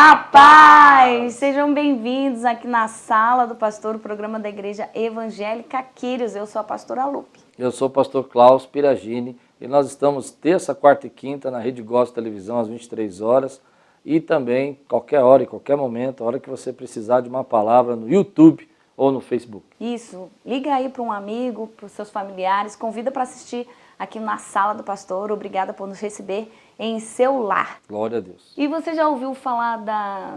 A paz! Sejam bem-vindos aqui na Sala do Pastor, o programa da Igreja Evangélica Quírios. Eu sou a pastora Lupe. Eu sou o pastor Klaus Piragini e nós estamos terça, quarta e quinta na Rede Gospel Televisão às 23 horas e também qualquer hora e qualquer momento, a hora que você precisar de uma palavra no YouTube ou no Facebook. Isso, liga aí para um amigo, para os seus familiares, convida para assistir aqui na Sala do Pastor. Obrigada por nos receber em seu lar. Glória a Deus. E você já ouviu falar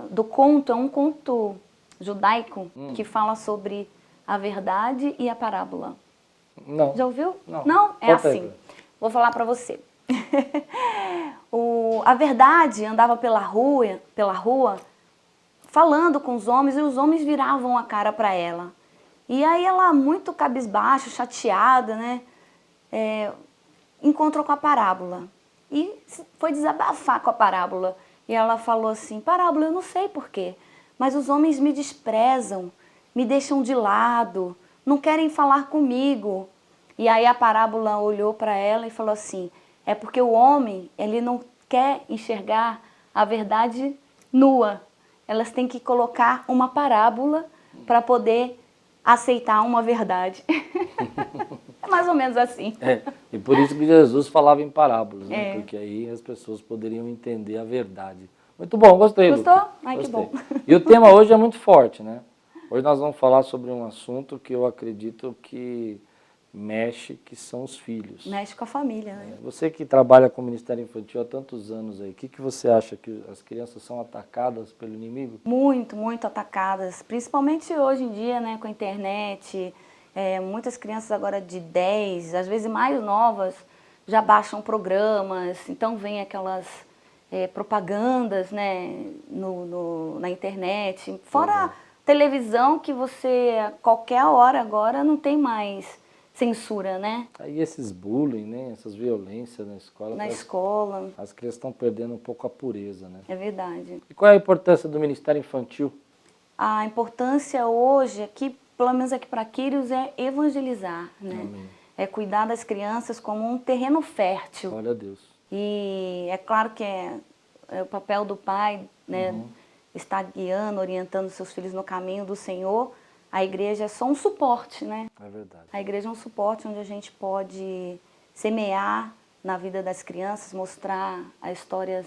do conto? É um conto judaico que fala sobre a verdade e a parábola. Não. Já ouviu? Não. Não? É Conta aí, assim. Vou falar para você. A verdade andava pela rua falando com os homens e os homens viravam a cara para ela. E aí ela, muito cabisbaixa, chateada, né, encontrou com a parábola. E foi desabafar com a parábola. E ela falou assim: parábola, eu não sei porquê, mas os homens me desprezam, me deixam de lado, não querem falar comigo. E aí a parábola olhou para ela e falou assim: é porque o homem, ele não quer enxergar a verdade nua. Elas têm que colocar uma parábola para poder aceitar uma verdade. É mais ou menos assim. E por isso que Jesus falava em parábolas, né? É. Porque aí as pessoas poderiam entender a verdade. Muito bom, gostei. Gostou? Lupe. Ai, que Gostei. bom. E o tema hoje é muito forte, né? Hoje nós vamos falar sobre um assunto que eu acredito que mexe, que são os filhos. Mexe com a família, né? Você que trabalha com o Ministério Infantil há tantos anos aí, o que você acha que as crianças são atacadas pelo inimigo? Muito, muito atacadas, principalmente hoje em dia, né, com a internet. Muitas crianças agora de 10, às vezes mais novas, já baixam programas, então vem aquelas propagandas, né, na internet. Fora a televisão, que você, a qualquer hora agora, não tem mais censura, né? Aí esses bullying, né, essas violências na escola, Na escola, as crianças estão perdendo um pouco a pureza, né? é verdade. E qual é a importância do Ministério Infantil? A importância hoje, aqui, pelo menos aqui para Quírios, é evangelizar, né? Amém. É cuidar das crianças como um terreno fértil. Glória a Deus. E é claro que é o papel do pai, né? Estar guiando, orientando seus filhos no caminho do Senhor. A igreja é só um suporte, né? É verdade. A igreja é um suporte onde a gente pode semear na vida das crianças, mostrar a história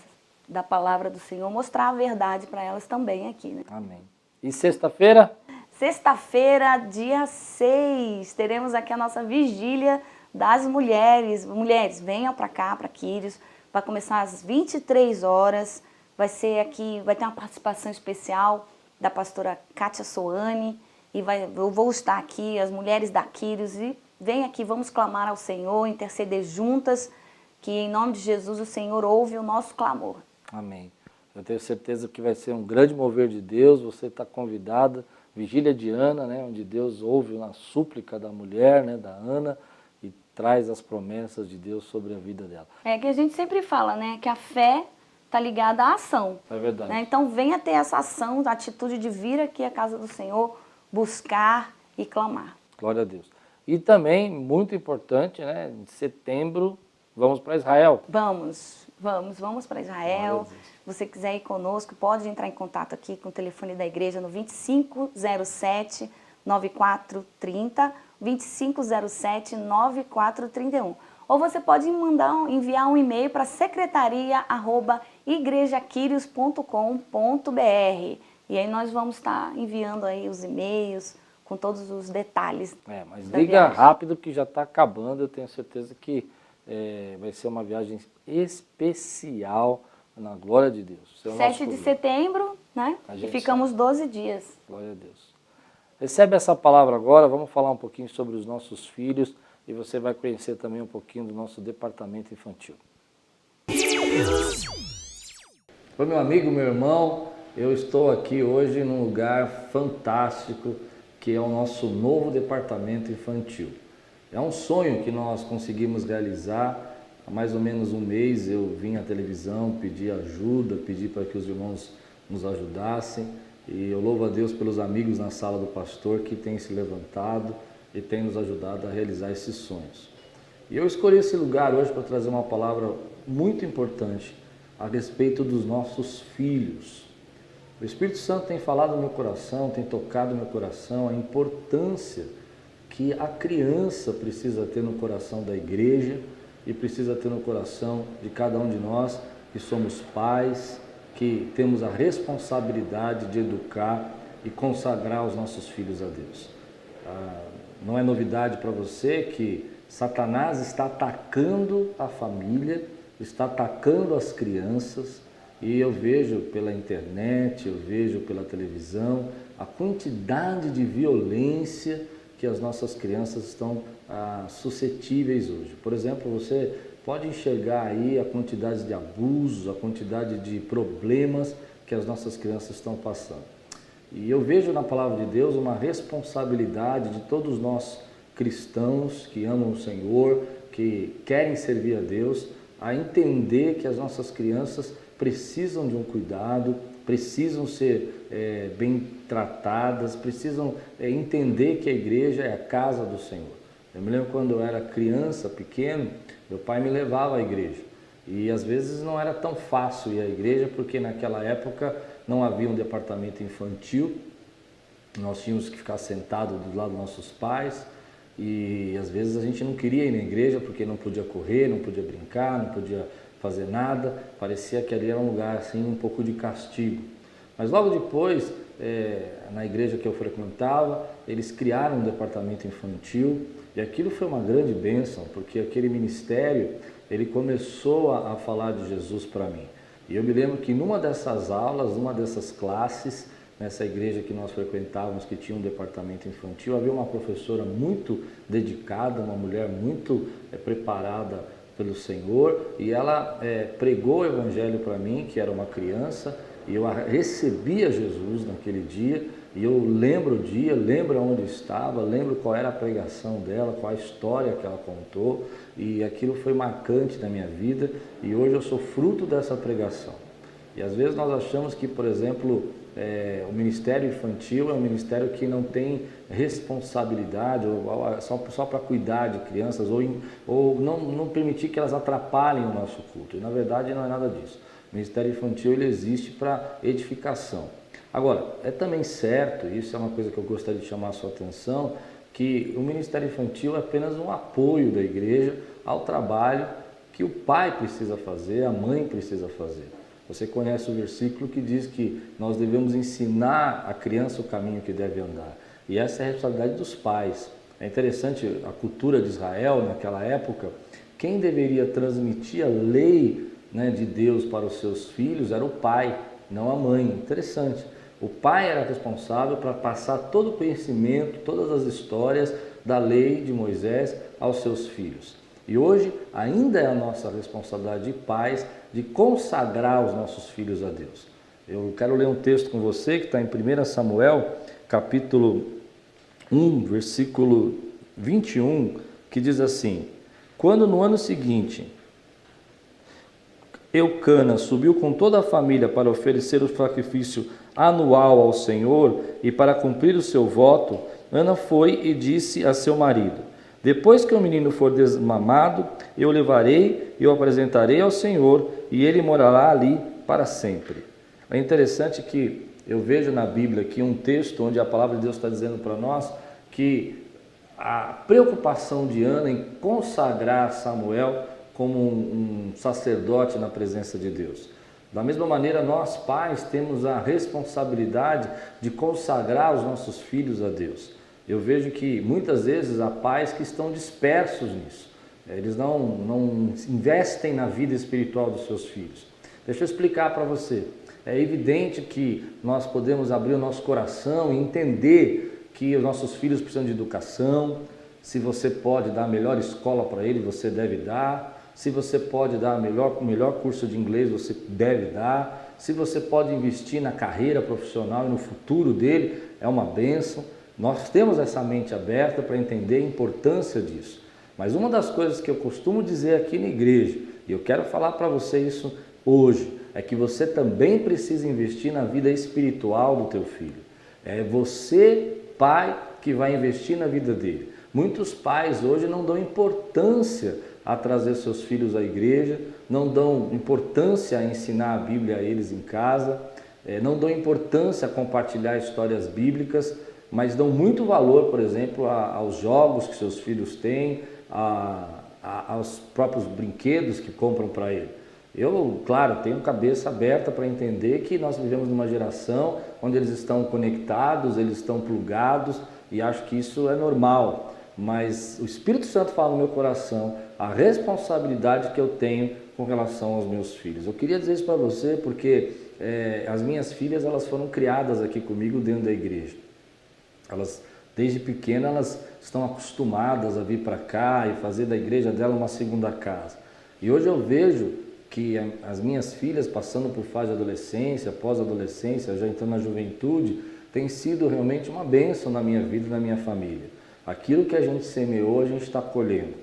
da palavra do Senhor, mostrar a verdade para elas também aqui, né? Amém. E sexta-feira? Sexta-feira, dia 6, teremos aqui a nossa vigília das mulheres. Mulheres, venham para cá, para Quírios. Vai começar às 23 horas. Vai ter uma participação especial da pastora Kátia Soane. E eu vou estar aqui, as mulheres da Quírios, e vem aqui, vamos clamar ao Senhor, interceder juntas, que em nome de Jesus o Senhor ouve o nosso clamor. Amém. Eu tenho certeza que vai ser um grande mover de Deus, você está convidada, Vigília de Ana, né, onde Deus ouve a súplica da mulher, né, da Ana, e traz as promessas de Deus sobre a vida dela. É que a gente sempre fala, né, que a fé está ligada à ação. É verdade. Né? Então venha ter essa ação, a atitude de vir aqui à casa do Senhor, buscar e clamar. Glória a Deus. E também, muito importante, né, em setembro, vamos para Israel. Vamos para Israel. Glória a Deus. Se você quiser ir conosco, pode entrar em contato aqui com o telefone da igreja no 2507-9430, 2507-9431. Ou você pode enviar um e-mail para secretaria@igrejaquirios.com.br. E aí nós vamos estar enviando aí os e-mails com todos os detalhes. Mas da liga viagem. rápido que já está acabando. Eu tenho certeza que vai ser uma viagem especial na glória de Deus. Esse é o 7 nosso de convite. setembro, né? A E gente ficamos 12 dias. Glória a Deus. Recebe essa palavra agora, vamos falar um pouquinho sobre os nossos filhos e você vai conhecer também um pouquinho do nosso departamento infantil. Oi, meu amigo, meu irmão, eu estou aqui hoje num lugar fantástico que é o nosso novo departamento infantil. É um sonho que nós conseguimos realizar. Há mais ou menos um mês eu vim à televisão, pedi ajuda, pedi para que os irmãos nos ajudassem. E eu louvo a Deus pelos amigos na Sala do Pastor que têm se levantado e têm nos ajudado a realizar esses sonhos. E eu escolhi esse lugar hoje para trazer uma palavra muito importante a respeito dos nossos filhos. O Espírito Santo tem falado no meu coração, tem tocado no meu coração a importância que a criança precisa ter no coração da igreja e precisa ter no coração de cada um de nós que somos pais, que temos a responsabilidade de educar e consagrar os nossos filhos a Deus. Não é novidade para você que Satanás está atacando a família, está atacando as crianças, e eu vejo pela internet, eu vejo pela televisão, a quantidade de violência que as nossas crianças estão suscetíveis hoje. Por exemplo, você pode enxergar aí a quantidade de abusos, a quantidade de problemas que as nossas crianças estão passando. E eu vejo na palavra de Deus uma responsabilidade de todos nós cristãos que amam o Senhor, que querem servir a Deus, a entender que as nossas crianças precisam de um cuidado, precisam ser bem tratadas, precisam entender que a igreja é a casa do Senhor. Eu me lembro quando eu era criança, pequeno, meu pai me levava à igreja. E às vezes não era tão fácil ir à igreja, porque naquela época não havia um departamento infantil, nós tínhamos que ficar sentados do lado dos nossos pais, e às vezes a gente não queria ir na igreja porque não podia correr, não podia brincar, não podia fazer nada, parecia que ali era um lugar assim um pouco de castigo. Mas logo depois, na igreja que eu frequentava, eles criaram um departamento infantil, e aquilo foi uma grande bênção, porque aquele ministério, ele começou a falar de Jesus para mim. E eu me lembro que numa dessas aulas, numa dessas classes, nessa igreja que nós frequentávamos, que tinha um departamento infantil, havia uma professora muito dedicada, uma mulher muito preparada pelo Senhor, e ela pregou o evangelho para mim, que era uma criança, e eu recebia Jesus naquele dia, e eu lembro o dia, lembro onde estava, lembro qual era a pregação dela, qual a história que ela contou, e aquilo foi marcante na minha vida, e hoje eu sou fruto dessa pregação. E às vezes nós achamos que, por exemplo, o ministério infantil é um ministério que não tem responsabilidade, ou só para cuidar de crianças, ou não permitir que elas atrapalhem o nosso culto. E na verdade não é nada disso. O ministério infantil ele existe para edificação. Agora, é também certo, isso é uma coisa que eu gostaria de chamar a sua atenção, que o ministério infantil é apenas um apoio da igreja ao trabalho que o pai precisa fazer, a mãe precisa fazer. Você conhece o versículo que diz que nós devemos ensinar a criança o caminho que deve andar. E essa é a responsabilidade dos pais. É interessante, a cultura de Israel naquela época, quem deveria transmitir a lei, de Deus para os seus filhos era o pai, não a mãe. Interessante. O pai era responsável para passar todo o conhecimento, todas as histórias da lei de Moisés aos seus filhos. E hoje ainda é a nossa responsabilidade de pais de consagrar os nossos filhos a Deus. Eu quero ler um texto com você que está em 1 Samuel, capítulo 1, versículo 21, que diz assim: quando no ano seguinte Eucana subiu com toda a família para oferecer o sacrifício anual ao Senhor e para cumprir o seu voto, Ana foi e disse a seu marido: depois que o menino for desmamado, eu o levarei e o apresentarei ao Senhor, e ele morará ali para sempre. É interessante que eu vejo na Bíblia aqui um texto onde a palavra de Deus está dizendo para nós que a preocupação de Ana em consagrar Samuel como um sacerdote na presença de Deus. Da mesma maneira, nós pais temos a responsabilidade de consagrar os nossos filhos a Deus. Eu vejo que muitas vezes há pais que estão dispersos nisso. Eles não investem na vida espiritual dos seus filhos. Deixa eu explicar para você. É evidente que nós podemos abrir o nosso coração e entender que os nossos filhos precisam de educação. Se você pode dar a melhor escola para ele, você deve dar. Se você pode dar o melhor curso de inglês, você deve dar. Se você pode investir na carreira profissional e no futuro dele, é uma bênção. Nós temos essa mente aberta para entender a importância disso. Mas uma das coisas que eu costumo dizer aqui na igreja, e eu quero falar para você isso hoje, é que você também precisa investir na vida espiritual do teu filho. É você, pai, que vai investir na vida dele. Muitos pais hoje não dão importância a trazer seus filhos à igreja, não dão importância a ensinar a Bíblia a eles em casa. não dão importância a compartilhar histórias bíblicas, mas dão muito valor, por exemplo, aos jogos que seus filhos têm, aos próprios brinquedos que compram para ele. Eu, claro, tenho cabeça aberta para entender que nós vivemos numa geração onde eles estão conectados, eles estão plugados, e acho que isso é normal. Mas o Espírito Santo fala no meu coração a responsabilidade que eu tenho com relação aos meus filhos. Eu queria dizer isso para você porque as minhas filhas, elas foram criadas aqui comigo dentro da igreja. Elas, desde pequena, elas estão acostumadas a vir para cá e fazer da igreja dela uma segunda casa. E hoje eu vejo que as minhas filhas, passando por fase de adolescência, pós-adolescência, já entrando na juventude, tem sido realmente uma bênção na minha vida e na minha família. Aquilo que a gente semeou, a gente está colhendo.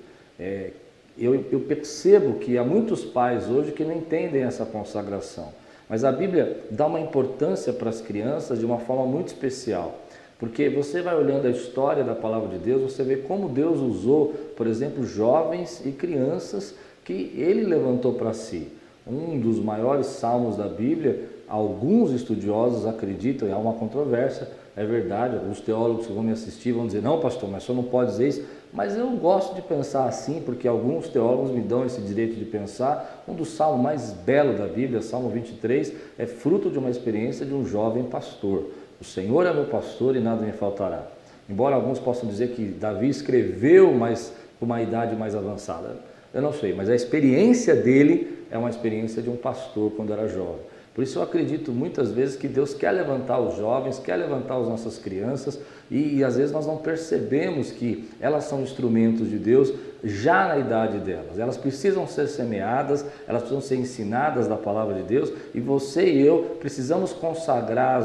Eu percebo que há muitos pais hoje que não entendem essa consagração. Mas a Bíblia dá uma importância para as crianças de uma forma muito especial. Porque você vai olhando a história da palavra de Deus, você vê como Deus usou, por exemplo, jovens e crianças que Ele levantou para si. Um dos maiores salmos da Bíblia, alguns estudiosos acreditam, e há uma controvérsia, é verdade, alguns teólogos que vão me assistir vão dizer, não pastor, mas o senhor não pode dizer isso, mas eu gosto de pensar assim, porque alguns teólogos me dão esse direito de pensar. Um dos salmos mais belos da Bíblia, Salmo 23, é fruto de uma experiência de um jovem pastor. O Senhor é meu pastor e nada me faltará. Embora alguns possam dizer que Davi escreveu, mas com uma idade mais avançada. Eu não sei, mas a experiência dele é uma experiência de um pastor quando era jovem. Por isso eu acredito muitas vezes que Deus quer levantar os jovens, quer levantar as nossas crianças e às vezes nós não percebemos que elas são instrumentos de Deus já na idade delas. Elas precisam ser semeadas, elas precisam ser ensinadas da palavra de Deus e você e eu precisamos consagrar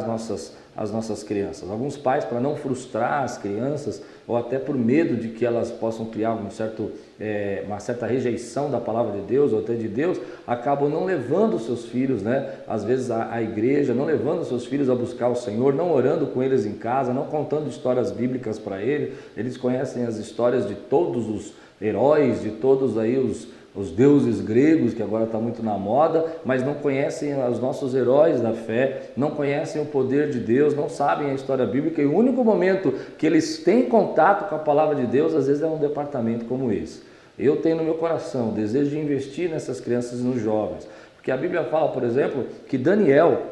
as nossas crianças. Alguns pais, para não frustrar as crianças ou até por medo de que elas possam criar uma certa rejeição da palavra de Deus ou até de Deus, acabam não levando os seus filhos, às vezes à igreja, não levando os seus filhos a buscar o Senhor, não orando com eles em casa, não contando histórias bíblicas para eles. Eles conhecem as histórias de todos os heróis, de todos aí os deuses gregos, que agora está muito na moda, mas não conhecem os nossos heróis da fé, não conhecem o poder de Deus, não sabem a história bíblica, e o único momento que eles têm contato com a palavra de Deus, às vezes é um departamento como esse. Eu tenho no meu coração o desejo de investir nessas crianças e nos jovens, porque a Bíblia fala, por exemplo, que Daniel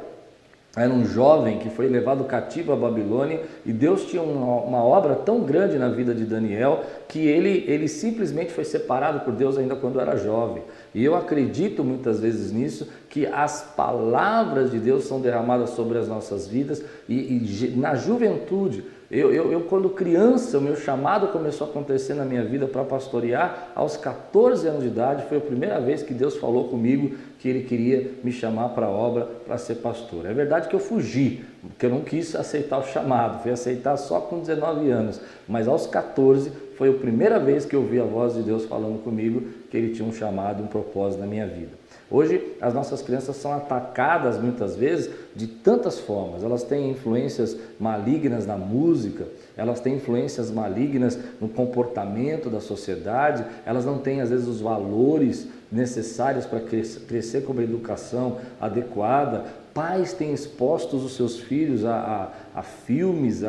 era um jovem que foi levado cativo à Babilônia e Deus tinha uma obra tão grande na vida de Daniel que ele simplesmente foi separado por Deus ainda quando era jovem. E eu acredito muitas vezes nisso, que as palavras de Deus são derramadas sobre as nossas vidas e na juventude. Eu quando criança, o meu chamado começou a acontecer na minha vida para pastorear. Aos 14 anos de idade, foi a primeira vez que Deus falou comigo que Ele queria me chamar para a obra, para ser pastor. É verdade que eu fugi, porque eu não quis aceitar o chamado, fui aceitar só com 19 anos. Mas aos 14, foi a primeira vez que eu ouvi a voz de Deus falando comigo que Ele tinha um chamado, um propósito na minha vida. Hoje, as nossas crianças são atacadas muitas vezes de tantas formas. Elas têm influências malignas na música, elas têm influências malignas no comportamento da sociedade, elas não têm às vezes os valores necessários para crescer com uma educação adequada. Pais têm expostos os seus filhos a filmes,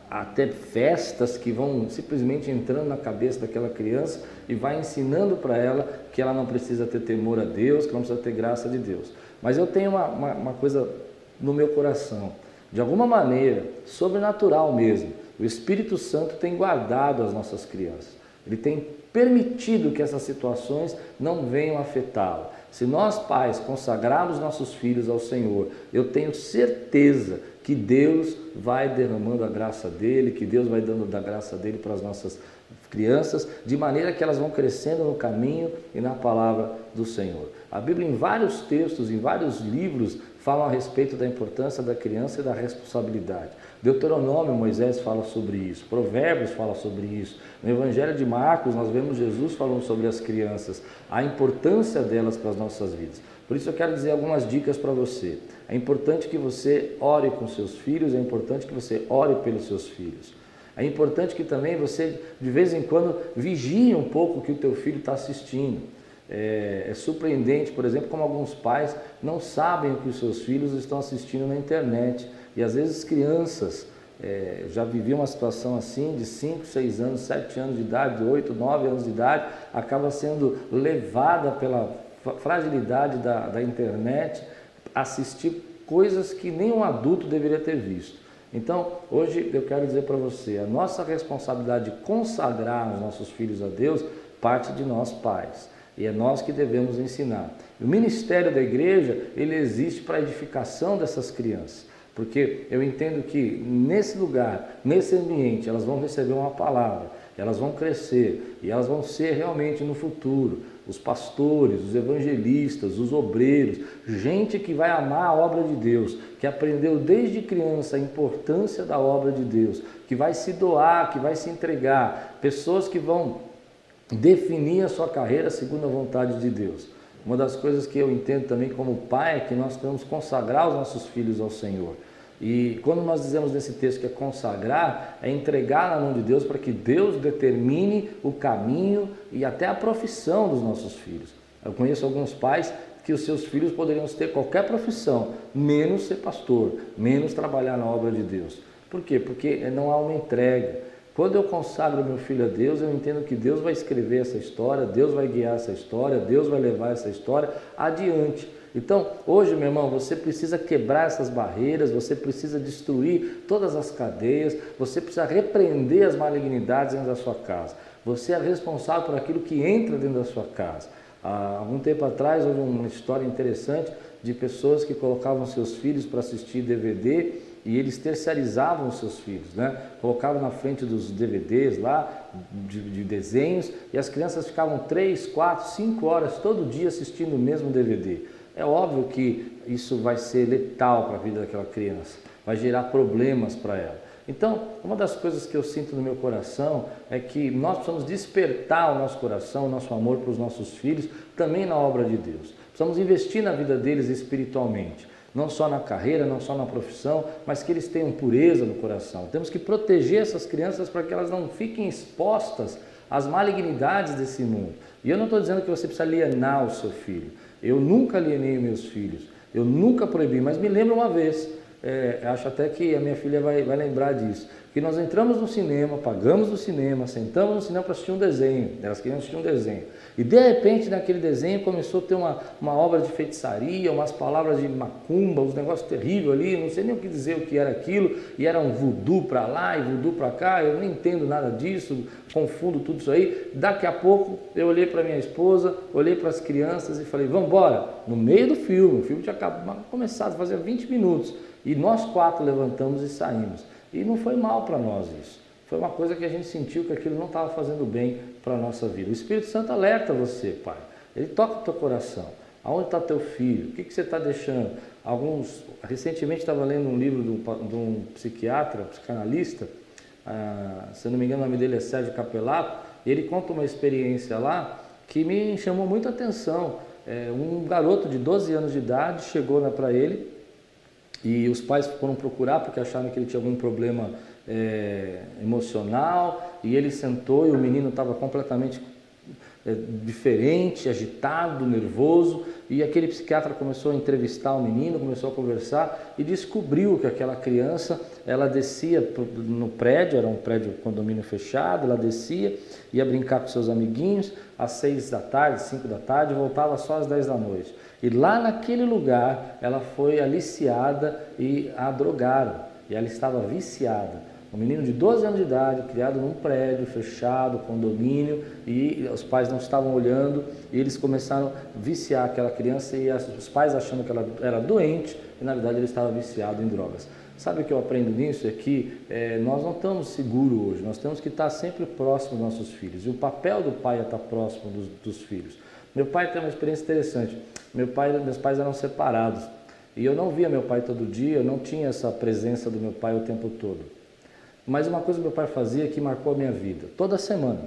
até festas que vão simplesmente entrando na cabeça daquela criança e vai ensinando para ela que ela não precisa ter temor a Deus, que não precisa ter graça de Deus. Mas eu tenho uma coisa no meu coração, de alguma maneira, sobrenatural mesmo, o Espírito Santo tem guardado as nossas crianças, Ele tem permitido que essas situações não venham afetá-la. Se nós pais consagrarmos nossos filhos ao Senhor, eu tenho certeza que Deus vai derramando a graça dEle, que Deus vai dando da graça dEle para as nossas crianças, de maneira que elas vão crescendo no caminho e na palavra do Senhor. A Bíblia, em vários textos, em vários livros, fala a respeito da importância da criança e da responsabilidade. Deuteronômio, Moisés fala sobre isso, Provérbios fala sobre isso. No Evangelho de Marcos, nós vemos Jesus falando sobre as crianças, a importância delas para as nossas vidas. Por isso eu quero dizer algumas dicas para você. É importante que você ore com seus filhos, é importante que você ore pelos seus filhos. É importante que também você, de vez em quando, vigie um pouco o que o teu filho está assistindo. É surpreendente, por exemplo, como alguns pais não sabem o que os seus filhos estão assistindo na internet. E às vezes crianças, já viviam uma situação assim, de 5, 6 anos, 7 anos de idade, 8, 9 anos de idade, acaba sendo levada pela fragilidade da internet a assistir coisas que nenhum adulto deveria ter visto. Então, hoje eu quero dizer para você, a nossa responsabilidade de consagrar os nossos filhos a Deus parte de nós pais. E é nós que devemos ensinar. O ministério da igreja, ele existe para a edificação dessas crianças. Porque eu entendo que nesse lugar, nesse ambiente, elas vão receber uma palavra, elas vão crescer e elas vão ser realmente no futuro os pastores, os evangelistas, os obreiros, gente que vai amar a obra de Deus, que aprendeu desde criança a importância da obra de Deus, que vai se doar, que vai se entregar, pessoas que vão definir a sua carreira segundo a vontade de Deus. Uma das coisas que eu entendo também como pai é que nós temos que consagrar os nossos filhos ao Senhor. E quando nós dizemos nesse texto que é consagrar, é entregar na mão de Deus para que Deus determine o caminho e até a profissão dos nossos filhos. Eu conheço alguns pais que os seus filhos poderiam ter qualquer profissão, menos ser pastor, menos trabalhar na obra de Deus. Por quê? Porque não há uma entrega. Quando eu consagro meu filho a Deus, eu entendo que Deus vai escrever essa história, Deus vai guiar essa história, Deus vai levar essa história adiante. Então, hoje, meu irmão, você precisa quebrar essas barreiras, você precisa destruir todas as cadeias, você precisa repreender as malignidades dentro da sua casa. Você é responsável por aquilo que entra dentro da sua casa. Há algum tempo atrás, houve uma história interessante de pessoas que colocavam seus filhos para assistir DVD e eles terceirizavam os seus filhos, né? Colocavam na frente dos DVDs lá, de desenhos, e as crianças ficavam 3, 4, 5 horas todo dia assistindo o mesmo DVD. É óbvio que isso vai ser letal para a vida daquela criança, vai gerar problemas para ela. Então, uma das coisas que eu sinto no meu coração é que nós precisamos despertar o nosso coração, o nosso amor para os nossos filhos, também na obra de Deus. Precisamos investir na vida deles espiritualmente, não só na carreira, não só na profissão, mas que eles tenham pureza no coração. Temos que proteger essas crianças para que elas não fiquem expostas às malignidades desse mundo. E eu não estou dizendo que você precisa alienar o seu filho. Eu nunca alienei meus filhos, eu nunca proibi, mas me lembro uma vez, acho até que a minha filha vai lembrar disso, que nós entramos no cinema, pagamos no cinema, sentamos no cinema para assistir um desenho, elas queriam assistir um desenho, e de repente naquele desenho começou a ter uma obra de feitiçaria, umas palavras de macumba, uns negócios terríveis ali, não sei nem o que dizer o que era aquilo, e era um voodoo para lá e voodoo para cá, eu nem entendo nada disso, confundo tudo isso aí. Daqui a pouco eu olhei para minha esposa, olhei para as crianças e falei, vamos embora, no meio do filme, o filme tinha começado a fazer 20 minutos, e nós 4 levantamos e saímos. E não foi mal para nós isso. Foi uma coisa que a gente sentiu que aquilo não estava fazendo bem para a nossa vida. O Espírito Santo alerta você, pai. Ele toca o teu coração. Aonde está teu filho? O que você está deixando? Recentemente estava lendo um livro de um psiquiatra, psicanalista, se eu não me engano o nome dele é Sérgio Capelato, e ele conta uma experiência lá que me chamou muita atenção. Um garoto de 12 anos de idade chegou para ele, e os pais foram procurar porque acharam que ele tinha algum problema emocional, e ele sentou e o menino estava completamente diferente, agitado, nervoso, e aquele psiquiatra começou a entrevistar o menino, começou a conversar e descobriu que aquela criança, ela descia no prédio, era um prédio condomínio fechado, ela descia, ia brincar com seus amiguinhos às 6 da tarde, 5 da tarde, voltava só às 10 da noite. E lá naquele lugar ela foi aliciada e a drogaram, e ela estava viciada. Um menino de 12 anos de idade, criado num prédio fechado, condomínio, e os pais não estavam olhando, e eles começaram a viciar aquela criança, e os pais achando que ela era doente, e na verdade ele estava viciado em drogas. Sabe o que eu aprendo nisso? É que nós não estamos seguros hoje, nós temos que estar sempre próximo dos nossos filhos, e o papel do pai é estar próximo dos filhos. Meu pai tem uma experiência interessante, meus pais eram separados, e eu não via meu pai todo dia, eu não tinha essa presença do meu pai o tempo todo. Mas uma coisa que meu pai fazia que marcou a minha vida, toda semana,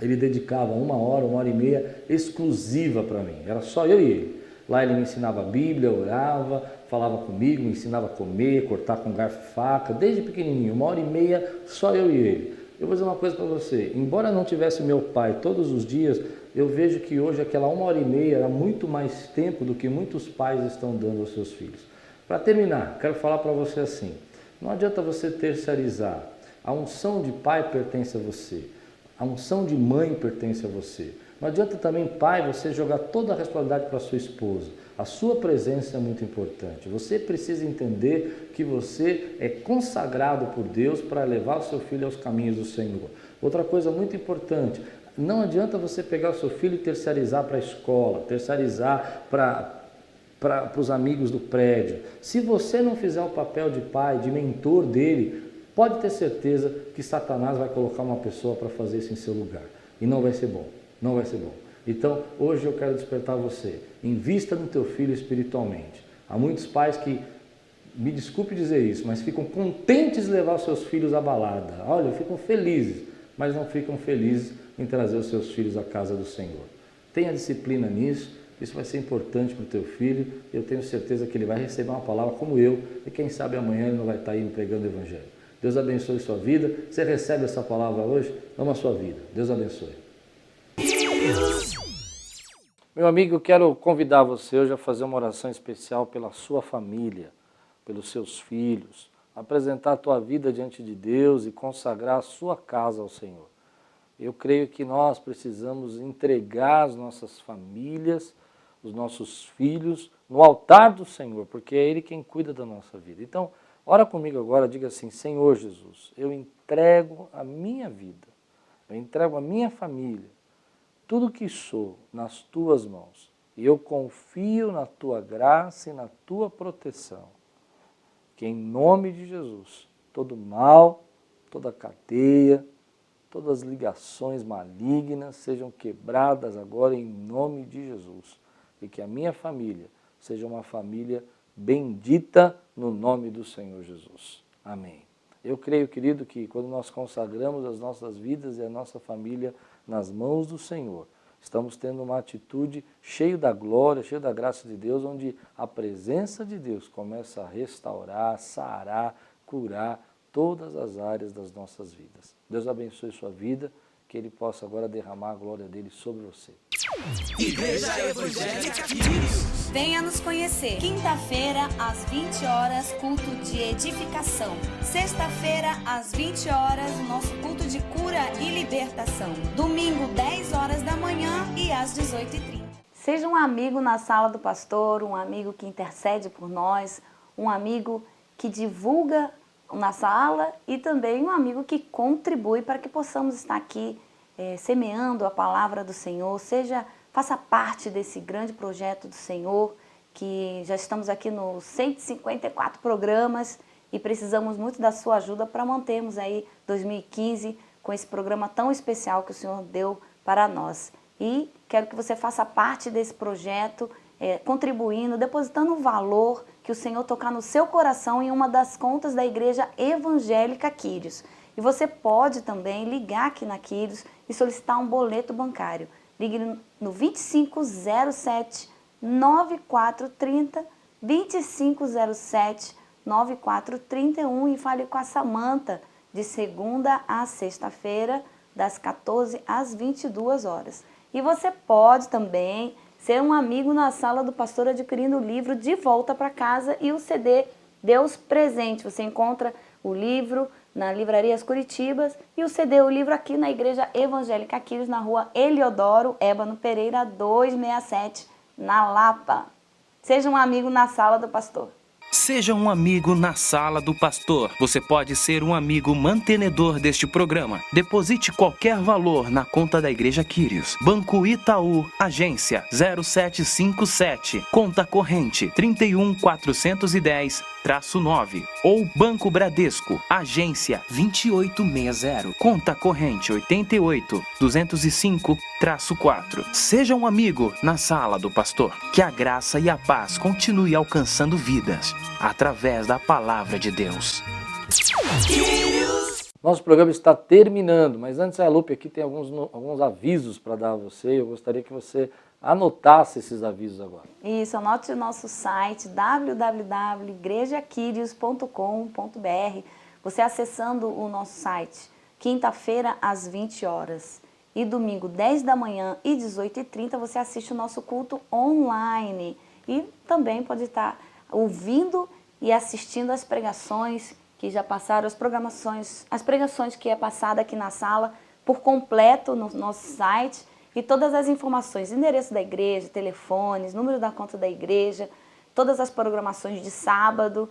ele dedicava 1 hora, 1 hora e meia exclusiva para mim, era só eu e ele. Lá ele me ensinava a Bíblia, orava, falava comigo, me ensinava a comer, cortar com garfo e faca, desde pequenininho, 1 hora e meia só eu e ele. Eu vou dizer uma coisa para você, embora não tivesse meu pai todos os dias, eu vejo que hoje aquela 1h30 era muito mais tempo do que muitos pais estão dando aos seus filhos. Para terminar, quero falar para você assim, não adianta você terceirizar, a unção de pai pertence a você, a unção de mãe pertence a você. Não adianta também, pai, você jogar toda a responsabilidade para sua esposa. A sua presença é muito importante. Você precisa entender que você é consagrado por Deus para levar o seu filho aos caminhos do Senhor. Outra coisa muito importante, não adianta você pegar o seu filho e terceirizar para a escola, terceirizar para os amigos do prédio. Se você não fizer o papel de pai, de mentor dele, pode ter certeza que Satanás vai colocar uma pessoa para fazer isso em seu lugar. E não vai ser bom, não vai ser bom. Então, hoje eu quero despertar você. Invista no teu filho espiritualmente. Há muitos pais que, me desculpe dizer isso, mas ficam contentes de levar os seus filhos à balada. Olha, ficam felizes, mas não ficam felizes em trazer os seus filhos à casa do Senhor. Tenha disciplina nisso, isso vai ser importante para o teu filho. Eu tenho certeza que ele vai receber uma palavra como eu, e quem sabe amanhã ele não vai estar aí pregando o Evangelho. Deus abençoe sua vida. Você recebe essa palavra hoje? Ama a sua vida. Deus abençoe. Meu amigo, eu quero convidar você hoje a fazer uma oração especial pela sua família, pelos seus filhos, apresentar a tua vida diante de Deus e consagrar a sua casa ao Senhor. Eu creio que nós precisamos entregar as nossas famílias, os nossos filhos, no altar do Senhor, porque é Ele quem cuida da nossa vida. Então, ora comigo agora, diga assim, Senhor Jesus, eu entrego a minha vida, eu entrego a minha família, tudo que sou nas tuas mãos, e eu confio na tua graça e na tua proteção, que em nome de Jesus, todo mal, toda cadeia, todas as ligações malignas sejam quebradas agora em nome de Jesus, e que a minha família seja uma família bendita no nome do Senhor Jesus. Amém. Eu creio, querido, que quando nós consagramos as nossas vidas e a nossa família nas mãos do Senhor, estamos tendo uma atitude cheia da glória, cheia da graça de Deus, onde a presença de Deus começa a restaurar, sarar, curar todas as áreas das nossas vidas. Deus abençoe sua vida, que Ele possa agora derramar a glória dEle sobre você. Igreja Evangélica Quírios. Venha nos conhecer. Quinta-feira, às 20 horas, culto de edificação. Sexta-feira, às 20 horas, nosso culto de cura e libertação. Domingo, 10 horas da manhã e às 18h30. Seja um amigo na sala do pastor, um amigo que intercede por nós, um amigo que divulga na sala e também um amigo que contribui para que possamos estar aqui semeando a palavra do Senhor. Faça parte desse grande projeto do Senhor, que já estamos aqui nos 154 programas e precisamos muito da sua ajuda para mantermos aí 2015 com esse programa tão especial que o Senhor deu para nós. E quero que você faça parte desse projeto, contribuindo, depositando um valor que o Senhor tocar no seu coração em uma das contas da Igreja Evangélica Quírios. E você pode também ligar aqui na Quírios e solicitar um boleto bancário. Ligue no 2507 9430, 2507 9431 e fale com a Samanta de segunda a sexta-feira, das 14 às 22 horas. E você pode também ser um amigo na sala do pastor adquirindo o livro De Volta para Casa e o CD Deus Presente. Você encontra o livro na Livrarias Curitibas e o CD, o livro aqui na Igreja Evangélica Quírios, na rua Eliodoro Ébano Pereira 267, na Lapa. Seja um amigo na sala do pastor. Seja um amigo na sala do pastor. Você pode ser um amigo mantenedor deste programa. Deposite qualquer valor na conta da Igreja Quírios. Banco Itaú, agência 0757, conta corrente 31410-9. Ou Banco Bradesco, agência 2860, conta corrente 88205-4. Seja um amigo na sala do pastor. Que a graça e a paz continue alcançando vidas através da palavra de Deus. Nosso programa está terminando, mas antes a Lupe aqui tem alguns avisos para dar a você. Eu gostaria que você anotasse esses avisos agora. Isso, anote o nosso site www.igrejaquirios.com.br. Você acessando o nosso site, quinta-feira às 20 horas. E domingo, 10 da manhã e 18h30, você assiste o nosso culto online. E também pode estar ouvindo e assistindo as pregações que já passaram, as pregações que é passada aqui na sala por completo no nosso site. E todas as informações, endereço da igreja, telefones, número da conta da igreja, todas as programações de sábado,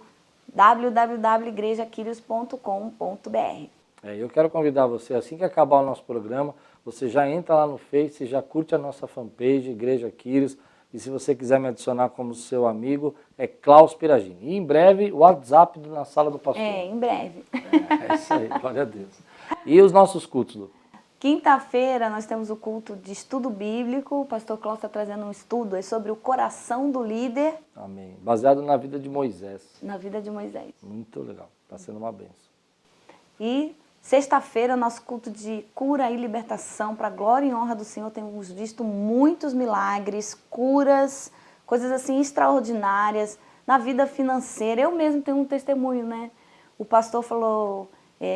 www.igrejaquirios.com.br. Eu quero convidar você, assim que acabar o nosso programa, você já entra lá no Face, já curte a nossa fanpage, Igreja Quírios, e se você quiser me adicionar como seu amigo, é Klaus Piragini. E em breve, o WhatsApp na Sala do Pastor. Em breve. É isso aí, glória a Deus. E os nossos cultos, Lu? Quinta-feira nós temos o culto de estudo bíblico, o pastor Klaus está trazendo um estudo sobre o coração do líder. Amém. Baseado na vida de Moisés. Na vida de Moisés. Muito legal, está sendo uma bênção. E sexta-feira, nosso culto de cura e libertação, para a glória e honra do Senhor, temos visto muitos milagres, curas, coisas assim extraordinárias na vida financeira. Eu mesmo tenho um testemunho, né? O pastor falou,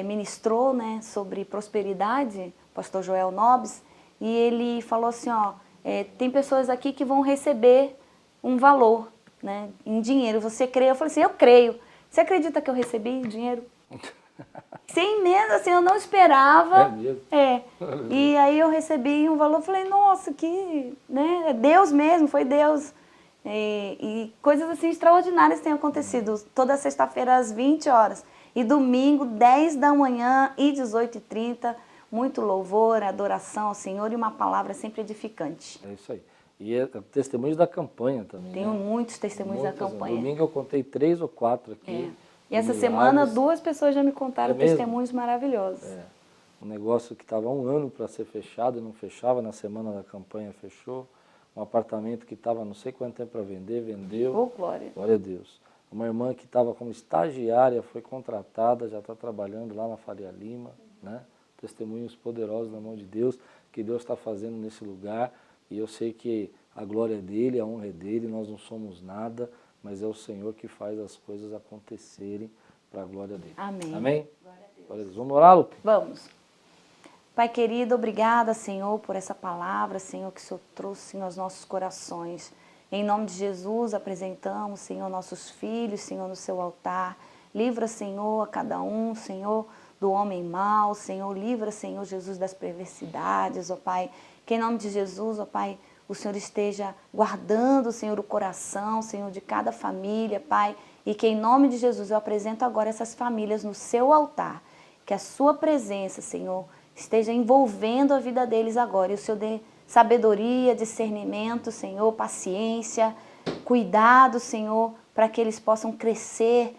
ministrou, né, sobre prosperidade, o pastor Joel Nobis, e ele falou assim, tem pessoas aqui que vão receber um valor, né, em dinheiro. Você crê? Eu falei assim, eu creio. Você acredita que eu recebi dinheiro? Sem mesmo, assim, eu não esperava. É mesmo? E aí eu recebi um valor, falei, nossa, que, né, é Deus mesmo, foi Deus. E coisas assim extraordinárias têm acontecido, toda sexta-feira às 20 horas. E domingo, 10 da manhã e 18h30, muito louvor, adoração ao Senhor e uma palavra sempre edificante. É isso aí. E testemunhos da campanha também. Tenho muitos testemunhos da campanha. Domingo eu contei 3 ou 4 aqui. E essa semana 2 pessoas já me contaram testemunhos maravilhosos. Um negócio que estava há 1 ano para ser fechado e não fechava, na semana da campanha fechou. Um apartamento que estava não sei quanto tempo para vender, vendeu. Oh, glória. Glória a Deus. Uma irmã que estava como estagiária foi contratada, já está trabalhando lá na Faria Lima, né? Testemunhos poderosos na mão de Deus, que Deus está fazendo nesse lugar. E eu sei que a glória é dele, a honra é dele, nós não somos nada, mas é o Senhor que faz as coisas acontecerem para a glória dele. Amém. Amém? Glória a Deus. Vamos orar, Lu? Vamos. Pai querido, obrigada, Senhor, por essa palavra, Senhor, que o Senhor trouxe, Senhor, aos nossos corações. Em nome de Jesus, apresentamos, Senhor, nossos filhos, Senhor, no seu altar. Livra, Senhor, a cada um, Senhor, do homem mau, Senhor. Livra, Senhor Jesus, das perversidades, ó Pai. Que em nome de Jesus, ó Pai, o Senhor esteja guardando, Senhor, o coração, Senhor, de cada família, Pai. E que em nome de Jesus eu apresento agora essas famílias no seu altar. Que a sua presença, Senhor, esteja envolvendo a vida deles agora. E o Senhor dê sabedoria, discernimento, Senhor, paciência, cuidado, Senhor, para que eles possam crescer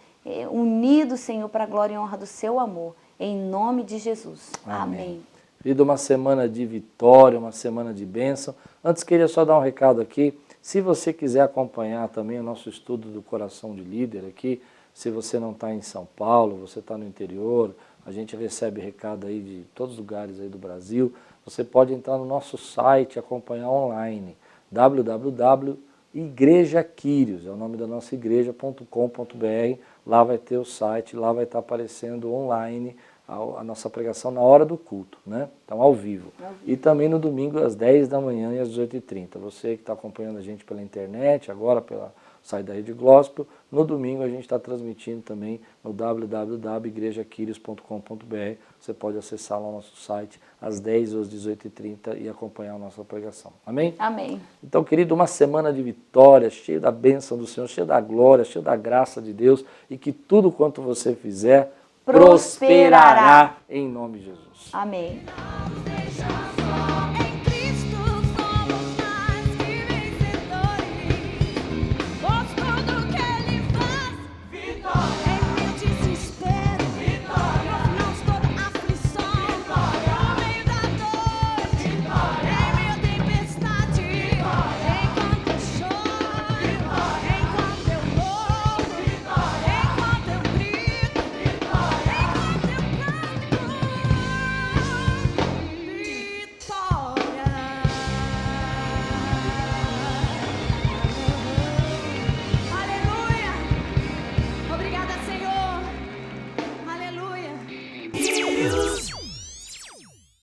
unidos, Senhor, para a glória e honra do seu amor. Em nome de Jesus. Amém. Vida, uma semana de vitória, uma semana de bênção. Antes, queria só dar um recado aqui. Se você quiser acompanhar também o nosso estudo do Coração de Líder aqui, se você não está em São Paulo, você está no interior, a gente recebe recado aí de todos os lugares aí do Brasil, você pode entrar no nosso site e acompanhar online, www.igrejaquirios, é o nome da nossa igreja.com.br, lá vai ter o site, lá vai estar aparecendo online a nossa pregação na hora do culto, né? Então, ao vivo. E também no domingo, às 10 da manhã e às 18h30. Você que está acompanhando a gente pela internet, agora pela site da Rede Gospel, no domingo a gente está transmitindo também no www.igrejaquirios.com.br. Você pode acessar lá o nosso site às 10 ou às 18h30 e acompanhar a nossa pregação. Amém? Amém. Então, querido, uma semana de vitória, cheia da bênção do Senhor, cheia da glória, cheia da graça de Deus, e que tudo quanto você fizer prosperará em nome de Jesus. Amém.